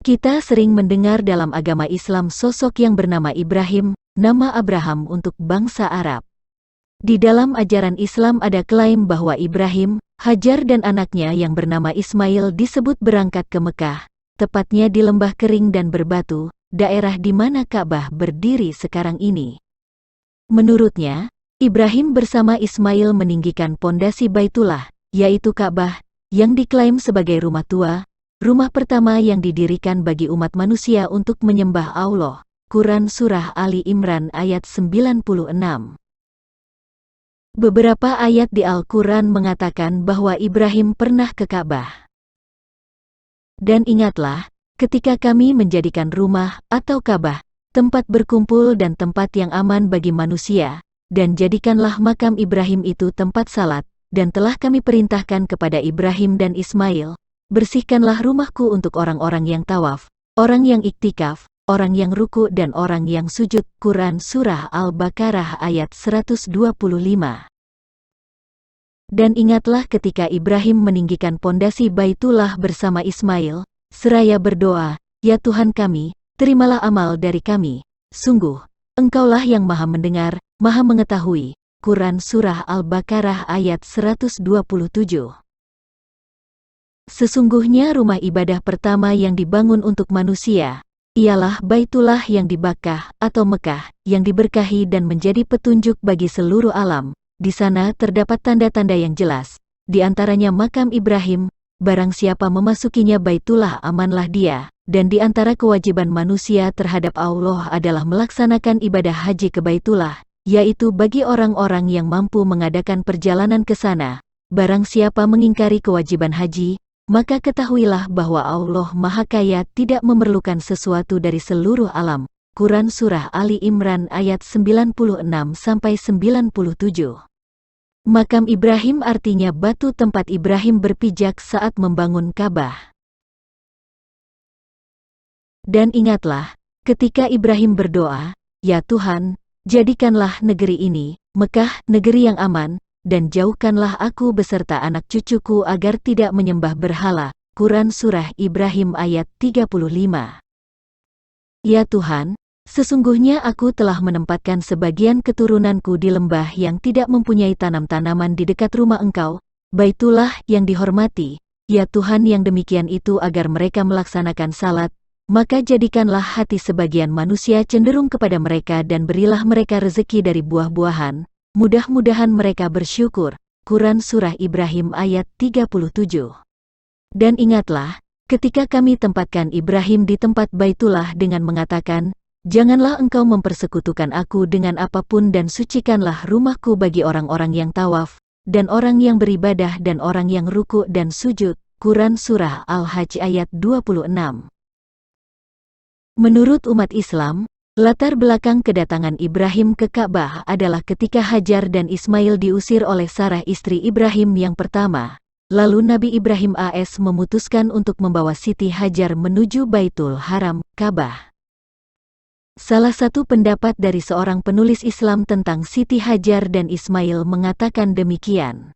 Kita sering mendengar dalam agama Islam sosok yang bernama Ibrahim, nama Abraham untuk bangsa Arab. Di dalam ajaran Islam ada klaim bahwa Ibrahim, Hajar dan anaknya yang bernama Ismail disebut berangkat ke Mekah, tepatnya di lembah kering dan berbatu, daerah di mana Ka'bah berdiri sekarang ini. Menurutnya, Ibrahim bersama Ismail meninggikan pondasi Baitullah, yaitu Ka'bah, yang diklaim sebagai rumah tua, rumah pertama yang didirikan bagi umat manusia untuk menyembah Allah. Quran Surah Ali Imran ayat 96. Beberapa ayat di Al-Quran mengatakan bahwa Ibrahim pernah ke Ka'bah. Dan ingatlah, ketika kami menjadikan rumah atau Ka'bah, tempat berkumpul dan tempat yang aman bagi manusia, dan jadikanlah makam Ibrahim itu tempat salat, dan telah kami perintahkan kepada Ibrahim dan Ismail, bersihkanlah rumahku untuk orang-orang yang tawaf, orang yang iktikaf, orang yang ruku dan orang yang sujud. Quran Surah Al-Baqarah ayat 125. Dan ingatlah ketika Ibrahim meninggikan pondasi Baitullah bersama Ismail, seraya berdoa, "Ya Tuhan kami, terimalah amal dari kami. Sungguh, Engkaulah yang Maha Mendengar, Maha Mengetahui." Quran Surah Al-Baqarah ayat 127. Sesungguhnya rumah ibadah pertama yang dibangun untuk manusia, ialah Baitullah yang di Bakkah atau Mekah, yang diberkahi dan menjadi petunjuk bagi seluruh alam. Di sana terdapat tanda-tanda yang jelas, di antaranya makam Ibrahim. Barang siapa memasukinya Baitullah amanlah dia, dan di antara kewajiban manusia terhadap Allah adalah melaksanakan ibadah haji ke Baitullah, yaitu bagi orang-orang yang mampu mengadakan perjalanan ke sana. Barang siapa mengingkari kewajiban haji, maka ketahuilah bahwa Allah Maha Kaya tidak memerlukan sesuatu dari seluruh alam. Quran Surah Ali Imran ayat 96-97. Makam Ibrahim artinya batu tempat Ibrahim berpijak saat membangun Ka'bah. Dan ingatlah, ketika Ibrahim berdoa, "Ya Tuhan, jadikanlah negeri ini, Mekah, negeri yang aman, dan jauhkanlah aku beserta anak cucuku agar tidak menyembah berhala." Quran Surah Ibrahim ayat 35. Ya Tuhan, sesungguhnya aku telah menempatkan sebagian keturunanku di lembah yang tidak mempunyai tanam-tanaman di dekat rumah Engkau, Baitullah yang dihormati. Ya Tuhan, yang demikian itu agar mereka melaksanakan salat, maka jadikanlah hati sebagian manusia cenderung kepada mereka dan berilah mereka rezeki dari buah-buahan. Mudah-mudahan mereka bersyukur. Quran Surah Ibrahim ayat 37. Dan ingatlah, ketika kami tempatkan Ibrahim di tempat Baitullah dengan mengatakan, "Janganlah engkau mempersekutukan aku dengan apapun dan sucikanlah rumahku bagi orang-orang yang tawaf, dan orang yang beribadah dan orang yang ruku dan sujud." Quran Surah Al-Hajj ayat 26. Menurut umat Islam, latar belakang kedatangan Ibrahim ke Ka'bah adalah ketika Hajar dan Ismail diusir oleh Sarah istri Ibrahim yang pertama. Lalu Nabi Ibrahim AS memutuskan untuk membawa Siti Hajar menuju Baitul Haram, Ka'bah. Salah satu pendapat dari seorang penulis Islam tentang Siti Hajar dan Ismail mengatakan demikian.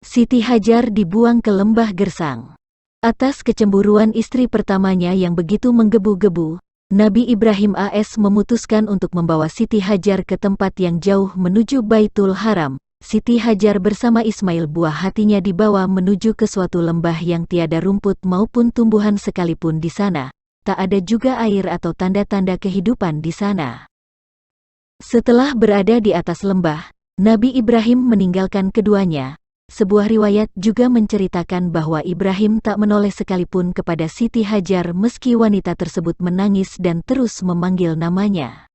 Siti Hajar dibuang ke lembah Gersang. Atas kecemburuan istri pertamanya yang begitu menggebu-gebu, Nabi Ibrahim AS memutuskan untuk membawa Siti Hajar ke tempat yang jauh menuju Baitul Haram. Siti Hajar bersama Ismail buah hatinya dibawa menuju ke suatu lembah yang tiada rumput maupun tumbuhan sekalipun di sana. Tak ada juga air atau tanda-tanda kehidupan di sana. Setelah berada di atas lembah, Nabi Ibrahim meninggalkan keduanya. Sebuah riwayat juga menceritakan bahwa Ibrahim tak menoleh sekalipun kepada Siti Hajar meski wanita tersebut menangis dan terus memanggil namanya.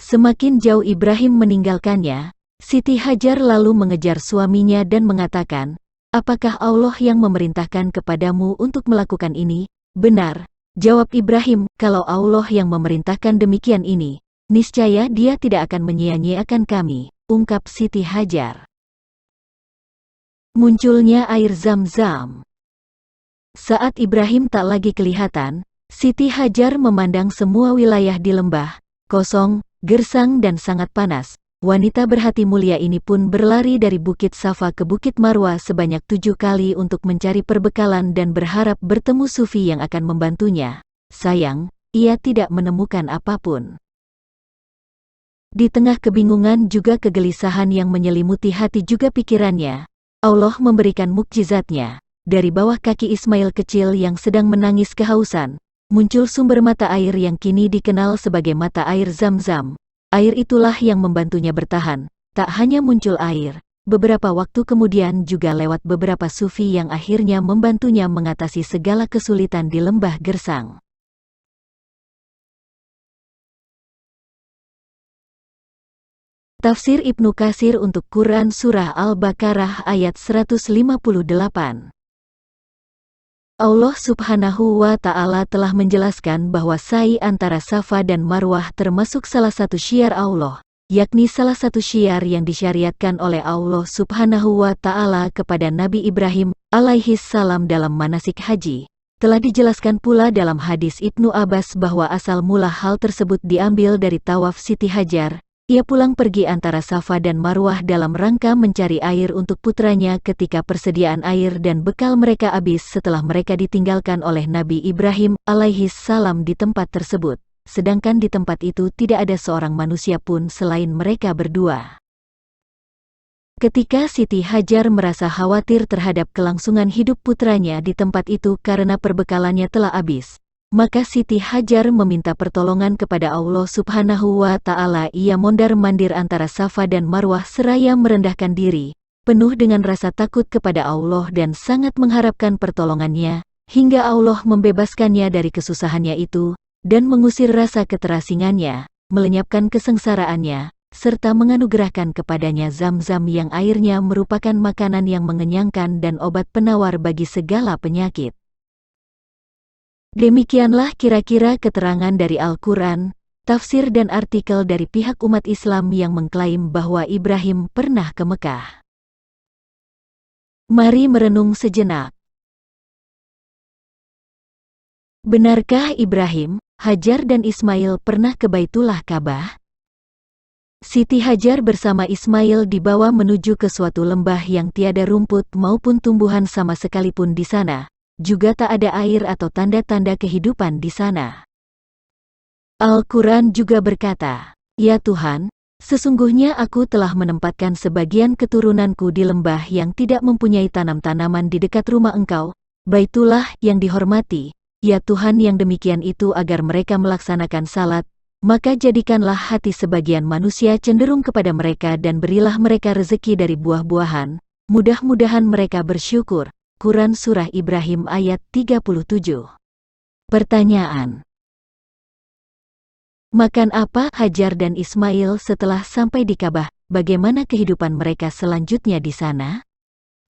Semakin jauh Ibrahim meninggalkannya, Siti Hajar lalu mengejar suaminya dan mengatakan, "Apakah Allah yang memerintahkan kepadamu untuk melakukan ini?" "Benar," jawab Ibrahim, "kalau Allah yang memerintahkan demikian ini, niscaya Dia tidak akan menyia-nyiakan kami," ungkap Siti Hajar. Munculnya air Zam-Zam. Saat Ibrahim tak lagi kelihatan, Siti Hajar memandang semua wilayah di lembah, kosong, gersang dan sangat panas. wanita berhati mulia ini pun berlari dari Bukit Safa ke Bukit Marwa sebanyak 7 kali untuk mencari perbekalan dan berharap bertemu sufi yang akan membantunya. Sayang, ia tidak menemukan apapun. Di tengah kebingungan juga kegelisahan yang menyelimuti hati juga pikirannya, Allah memberikan mukjizatnya. Dari bawah kaki Ismail kecil yang sedang menangis kehausan, muncul sumber mata air yang kini dikenal sebagai mata air Zam-Zam. Air itulah yang membantunya bertahan. Tak hanya muncul air, beberapa waktu kemudian juga lewat beberapa sufi yang akhirnya membantunya mengatasi segala kesulitan di lembah gersang. Tafsir Ibnu Katsir untuk Quran Surah Al-Baqarah ayat 158. Allah Subhanahu wa Ta'ala telah menjelaskan bahwa sa'i antara Safa dan Marwah termasuk salah satu syiar Allah, yakni salah satu syiar yang disyariatkan oleh Allah Subhanahu wa Ta'ala kepada Nabi Ibrahim alaihi salam dalam manasik haji. Telah dijelaskan pula dalam hadis Ibnu Abbas bahwa asal mula hal tersebut diambil dari tawaf Siti Hajar. Ia pulang pergi antara Safa dan Marwah dalam rangka mencari air untuk putranya ketika persediaan air dan bekal mereka habis setelah mereka ditinggalkan oleh Nabi Ibrahim alaihi salam di tempat tersebut. Sedangkan di tempat itu tidak ada seorang manusia pun selain mereka berdua. Ketika Siti Hajar merasa khawatir terhadap kelangsungan hidup putranya di tempat itu karena perbekalannya telah habis, maka Siti Hajar meminta pertolongan kepada Allah Subhanahu wa Ta'ala. Ia mondar-mandir antara Safa dan Marwah seraya merendahkan diri, penuh dengan rasa takut kepada Allah dan sangat mengharapkan pertolongannya, hingga Allah membebaskannya dari kesusahannya itu, dan mengusir rasa keterasingannya, melenyapkan kesengsaraannya, serta menganugerahkan kepadanya Zam-Zam yang airnya merupakan makanan yang mengenyangkan dan obat penawar bagi segala penyakit. Demikianlah kira-kira keterangan dari Al-Quran, tafsir dan artikel dari pihak umat Islam yang mengklaim bahwa Ibrahim pernah ke Mekah. Mari merenung sejenak. Benarkah Ibrahim, Hajar dan Ismail pernah ke Baitullah Ka'bah? Siti Hajar bersama Ismail dibawa menuju ke suatu lembah yang tiada rumput maupun tumbuhan sama sekalipun di sana. Juga tak ada air atau tanda-tanda kehidupan di sana. Al-Quran juga berkata, "Ya Tuhan, sesungguhnya aku telah menempatkan sebagian keturunanku di lembah yang tidak mempunyai tanam-tanaman di dekat rumah Engkau, Baitullah yang dihormati. Ya Tuhan, yang demikian itu agar mereka melaksanakan salat, maka jadikanlah hati sebagian manusia cenderung kepada mereka dan berilah mereka rezeki dari buah-buahan, mudah-mudahan mereka bersyukur." Quran Surah Ibrahim ayat 37. Pertanyaan: makan apa Hajar dan Ismail setelah sampai di Ka'bah? Bagaimana kehidupan mereka selanjutnya di sana?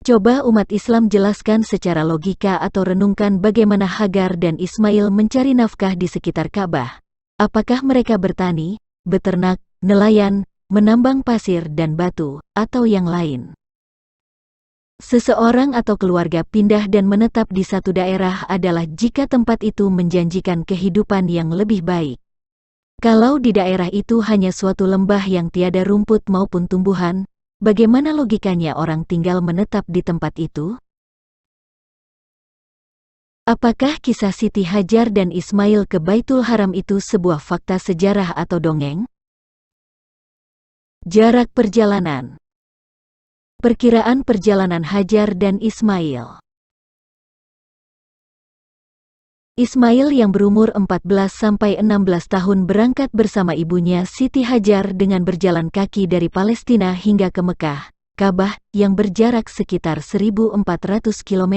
Coba umat Islam jelaskan secara logika atau renungkan bagaimana Hajar dan Ismail mencari nafkah di sekitar Ka'bah. Apakah mereka bertani, beternak, nelayan, menambang pasir dan batu, atau yang lain? Seseorang atau keluarga pindah dan menetap di satu daerah adalah jika tempat itu menjanjikan kehidupan yang lebih baik. Kalau di daerah itu hanya suatu lembah yang tiada rumput maupun tumbuhan, bagaimana logikanya orang tinggal menetap di tempat itu? Apakah kisah Siti Hajar dan Ismail ke Baitul Haram itu sebuah fakta sejarah atau dongeng? Jarak perjalanan. Perkiraan perjalanan Hajar dan Ismail. Ismail yang berumur 14-16 tahun berangkat bersama ibunya Siti Hajar dengan berjalan kaki dari Palestina hingga ke Mekah, Ka'bah, yang berjarak sekitar 1.400 km.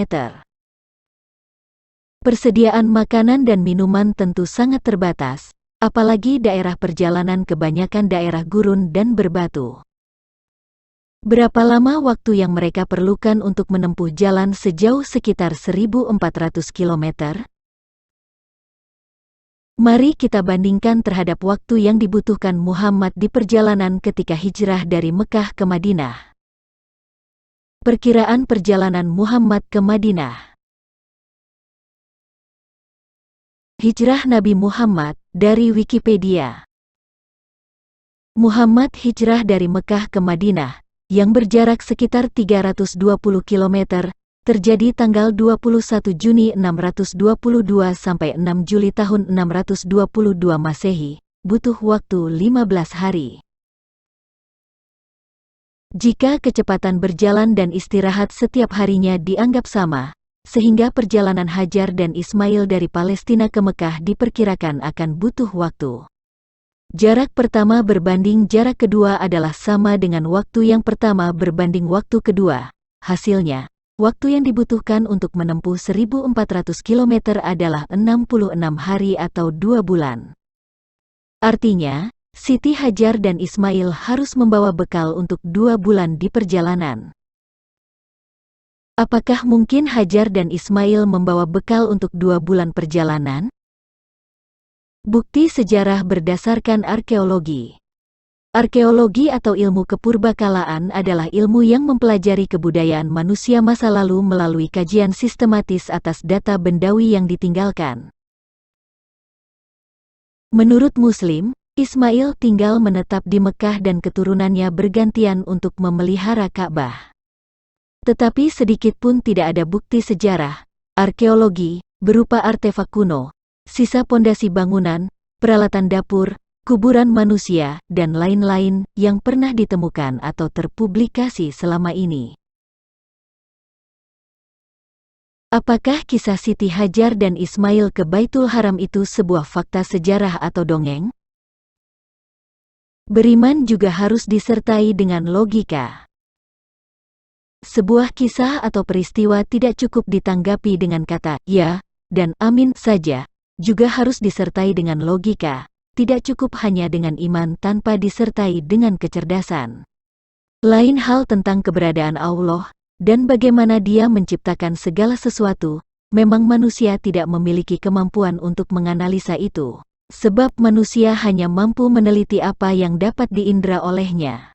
Persediaan makanan dan minuman tentu sangat terbatas, apalagi daerah perjalanan kebanyakan daerah gurun dan berbatu. Berapa lama waktu yang mereka perlukan untuk menempuh jalan sejauh sekitar 1.400 km? Mari kita bandingkan terhadap waktu yang dibutuhkan Muhammad di perjalanan ketika hijrah dari Mekah ke Madinah. Perkiraan perjalanan Muhammad ke Madinah. Hijrah Nabi Muhammad dari Wikipedia. Muhammad hijrah dari Mekah ke Madinah, yang berjarak sekitar 320 km, terjadi tanggal 21 Juni 622 sampai 6 Juli tahun 622 Masehi, butuh waktu 15 hari. Jika kecepatan berjalan dan istirahat setiap harinya dianggap sama, sehingga perjalanan Hajar dan Ismail dari Palestina ke Mekah diperkirakan akan butuh waktu. Jarak pertama berbanding jarak kedua adalah sama dengan waktu yang pertama berbanding waktu kedua. Hasilnya, waktu yang dibutuhkan untuk menempuh 1.400 km adalah 66 hari atau 2 bulan. Artinya, Siti Hajar dan Ismail harus membawa bekal untuk 2 bulan di perjalanan. Apakah mungkin Hajar dan Ismail membawa bekal untuk 2 bulan perjalanan? Bukti sejarah berdasarkan arkeologi. Arkeologi atau ilmu kepurbakalaan adalah ilmu yang mempelajari kebudayaan manusia masa lalu melalui kajian sistematis atas data bendawi yang ditinggalkan. Menurut Muslim, Ismail tinggal menetap di Mekah dan keturunannya bergantian untuk memelihara Ka'bah. Tetapi sedikit pun tidak ada bukti sejarah, arkeologi, berupa artefak kuno, sisa pondasi bangunan, peralatan dapur, kuburan manusia, dan lain-lain yang pernah ditemukan atau terpublikasi selama ini. Apakah kisah Siti Hajar dan Ismail ke Baitul Haram itu sebuah fakta sejarah atau dongeng? Beriman juga harus disertai dengan logika. Sebuah kisah atau peristiwa tidak cukup ditanggapi dengan kata "ya" dan "amin" saja, juga harus disertai dengan logika, tidak cukup hanya dengan iman tanpa disertai dengan kecerdasan. Lain hal tentang keberadaan Allah, dan bagaimana Dia menciptakan segala sesuatu, memang manusia tidak memiliki kemampuan untuk menganalisa itu. Sebab manusia hanya mampu meneliti apa yang dapat diindra olehnya.